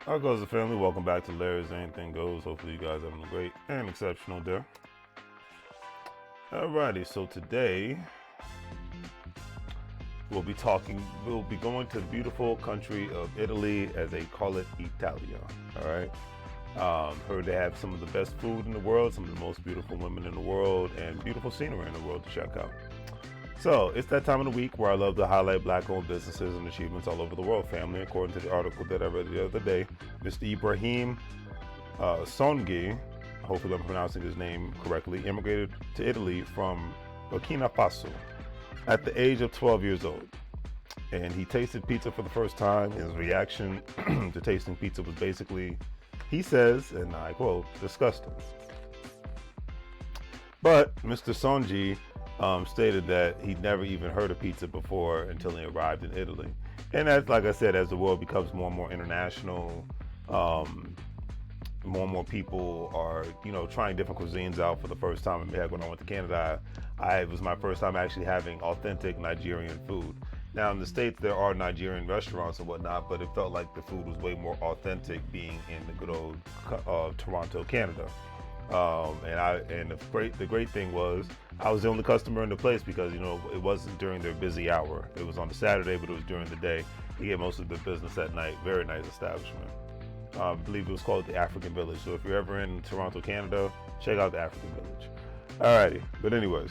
How goes the family? Welcome back to Larry's Anything Goes. Hopefully you guys are having a great and exceptional day. Alrighty, so today we'll be going to the beautiful country of Italy, as they call it, Italia. Alright. Heard they have some of the best food in the world, some of the most beautiful women in the world, and beautiful scenery in the world to check out. So it's that time of the week where I love to highlight black-owned businesses and achievements all over the world, family. According to the article that I read the other day, Mr. Ibrahim Songi, hopefully I'm pronouncing his name correctly, immigrated to Italy from Burkina Faso at the age of 12 years old. And he tasted pizza for the first time. His reaction to tasting pizza was basically, he says, and I quote, disgusting. But Mr. Songi stated that he'd never even heard of pizza before until he arrived in Italy. And as, like I said, as the world becomes more and more international, more and more people are, trying different cuisines out for the first time. And back when I went to Canada, it was my first time actually having authentic Nigerian food. Now in the States, there are Nigerian restaurants and whatnot, but it felt like the food was way more authentic being in the good old Toronto, Canada. And the great thing was I was the only customer in the place because it wasn't during their busy hour. It was on a Saturday, but it was during the day. You get most of the business at night. Very nice establishment. I believe it was called the African Village. So if you're ever in Toronto, Canada, check out the African Village. Alrighty, but anyways,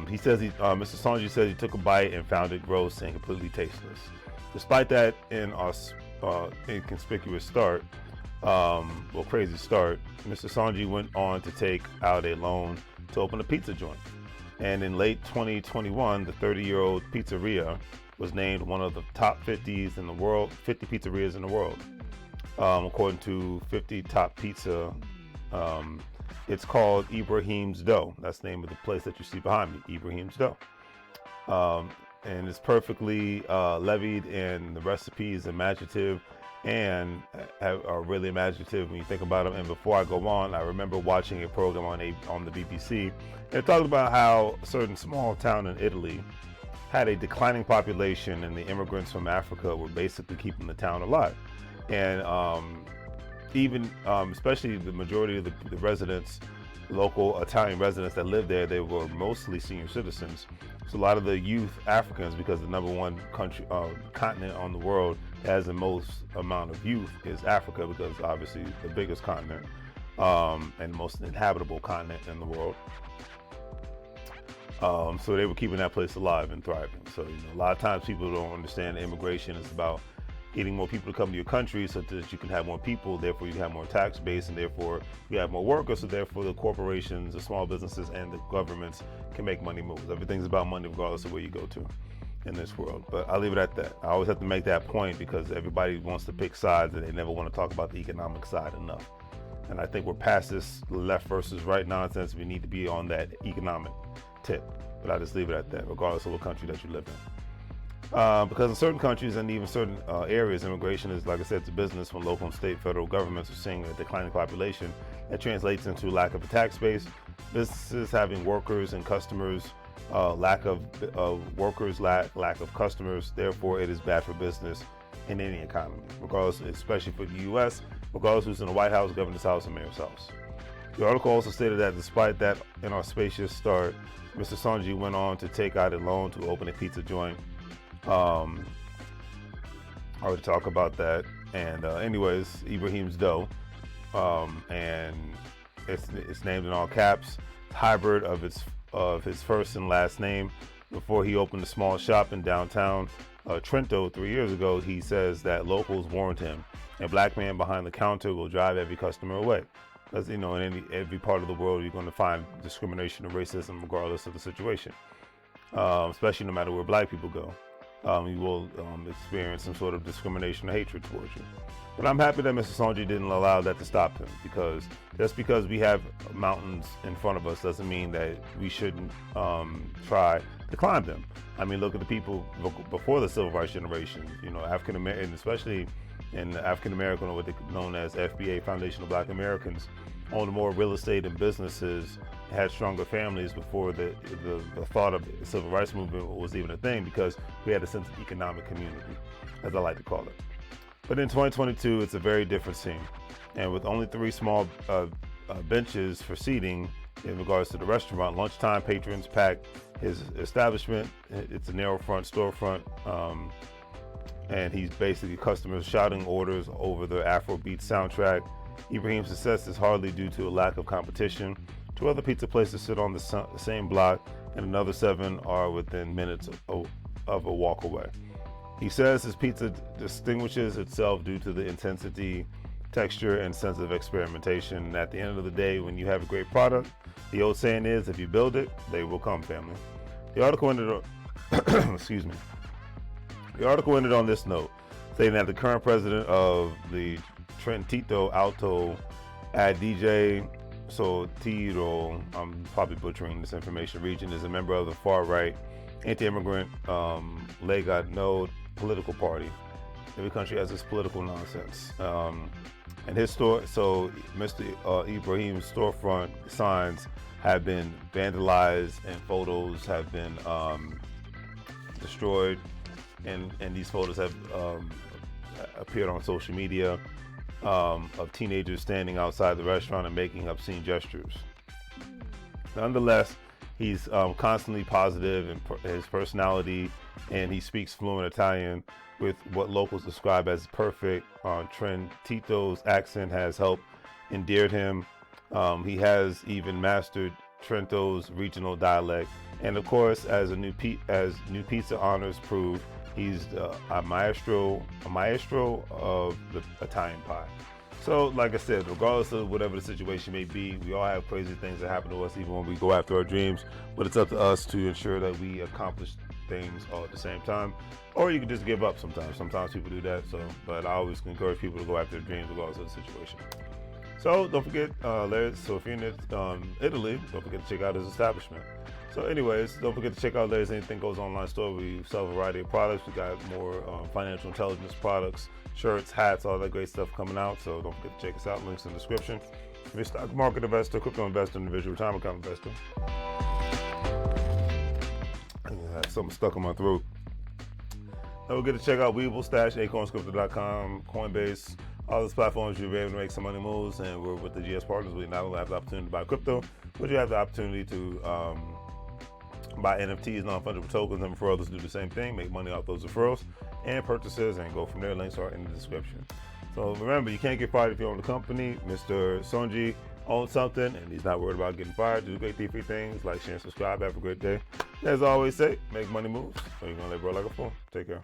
he says Mr. Songi says he took a bite and found it gross and completely tasteless. Despite that inconspicuous start. Crazy start, Mr. Songi went on to take out a loan to open a pizza joint. And in late 2021, the 30-year-old pizzeria was named one of the top 50 pizzerias in the world. According to 50 Top Pizza, it's called Ibrahim's Dough. That's the name of the place that you see behind me, Ibrahim's Dough. And it's perfectly levied, and the recipe is imaginative and are really imaginative when you think about them. And before I go on, I remember watching a program on the BBC, and it talked about how a certain small town in Italy had a declining population, and the immigrants from Africa were basically keeping the town alive. And especially the majority of the residents, local Italian residents that lived there, they were mostly senior citizens. So a lot of the youth Africans, because the number one continent on the world that has the most amount of youth is Africa, because obviously the biggest continent and most inhabitable continent in the world. So they were keeping that place alive and thriving. So a lot of times people don't understand immigration is about getting more people to come to your country so that you can have more people, therefore you have more tax base, and therefore you have more workers, so therefore the corporations, the small businesses, and the governments can make money move. Everything's about money regardless of where you go to in this world. But I'll leave it at that. I always have to make that point because everybody wants to pick sides and they never want to talk about the economic side enough. And I think we're past this left versus right nonsense. We need to be on that economic tip. But I just leave it at that, regardless of what country that you live in. Because in certain countries and even certain areas, immigration is, like I said, it's a business. When local and state, federal governments are seeing a declining population, that translates into lack of a tax base, businesses having workers and customers, lack of workers, lack of customers. Therefore, it is bad for business in any economy, regardless, especially for the U.S., regardless who's in the White House, governor's house, and mayor's house. The article also stated that despite that inauspicious start, Mr. Songi went on to take out a loan to open a pizza joint. I already talk about that. And anyways, Ibrahim's Dough, and it's named in all caps, hybrid of his first and last name. Before he opened a small shop in downtown Trento 3 years ago, he says that locals warned him, a black man behind the counter will drive every customer away. Because in every part of the world, you're going to find discrimination and racism regardless of the situation, especially no matter where black people go. You will experience some sort of discrimination or hatred towards you. But I'm happy that Mr. Songi didn't allow that to stop him, because just because we have mountains in front of us doesn't mean that we shouldn't try to climb them. I mean, look at the people before the Civil Rights generation, African American, especially in African American, or what they known as FBA, Foundation of Black Americans. owned more real estate and businesses, had stronger families before the thought of the civil rights movement was even a thing, because we had a sense of economic community, as I like to call it. But in 2022, it's a very different scene. And with only 3 small benches for seating in regards to the restaurant, lunchtime patrons pack his establishment. It's a narrow front storefront. And he's basically customers shouting orders over the Afrobeat soundtrack. Ibrahim's success is hardly due to a lack of competition. 2 other pizza places sit on the same block, and another 7 are within minutes of a walk away. He says his pizza distinguishes itself due to the intensity, texture, and sense of experimentation. And at the end of the day, when you have a great product, the old saying is, if you build it, they will come, family. The article ended on, excuse me. The article ended on this note, saying that the current president of the Trentino Alto Adige Sotiro, I'm probably butchering this information, region, is a member of the far-right anti-immigrant Lega Nord political party. Every country has this political nonsense. And his store, so Mr. Ibrahim's storefront signs have been vandalized and photos have been destroyed. And these photos have appeared on social media of teenagers standing outside the restaurant and making obscene gestures. Nonetheless, he's constantly positive in his personality, and he speaks fluent Italian with what locals describe as perfect. Trentito's accent has helped endeared him. He has even mastered Trento's regional dialect, and of course, as new pizza honors prove, he's a maestro of the Italian pie. So, like I said, regardless of whatever the situation may be, we all have crazy things that happen to us, even when we go after our dreams. But it's up to us to ensure that we accomplish things all at the same time. Or you can just give up sometimes. Sometimes people do that. But I always encourage people to go after their dreams regardless of the situation. So don't forget, so if you're in Italy, don't forget to check out his establishment. So anyways, don't forget to check out Larry's Anything Goes online store. We sell a variety of products. We got more financial intelligence products, shirts, hats, all that great stuff coming out. So don't forget to check us out. Links in the description. If you're a stock market investor, crypto investor, individual retirement account investor. I have something stuck in my throat. Don't forget to check out WEBULL, Stash, acornscrypto.com, Coinbase, all those platforms. You'll be able to make some money moves. And we're with the GS partners. We not only have the opportunity to buy crypto, but you have the opportunity to buy NFTs, non-fungible tokens, and for others do the same thing, make money off those referrals and purchases, and go from there. Links are in the description. So remember, you can't get fired if you own the company. Mr. Sonji owns something, and he's not worried about getting fired. Do great free things, like, share, and subscribe. Have a great day. As I always say, make money moves, or you're gonna live bro like a fool. Take care.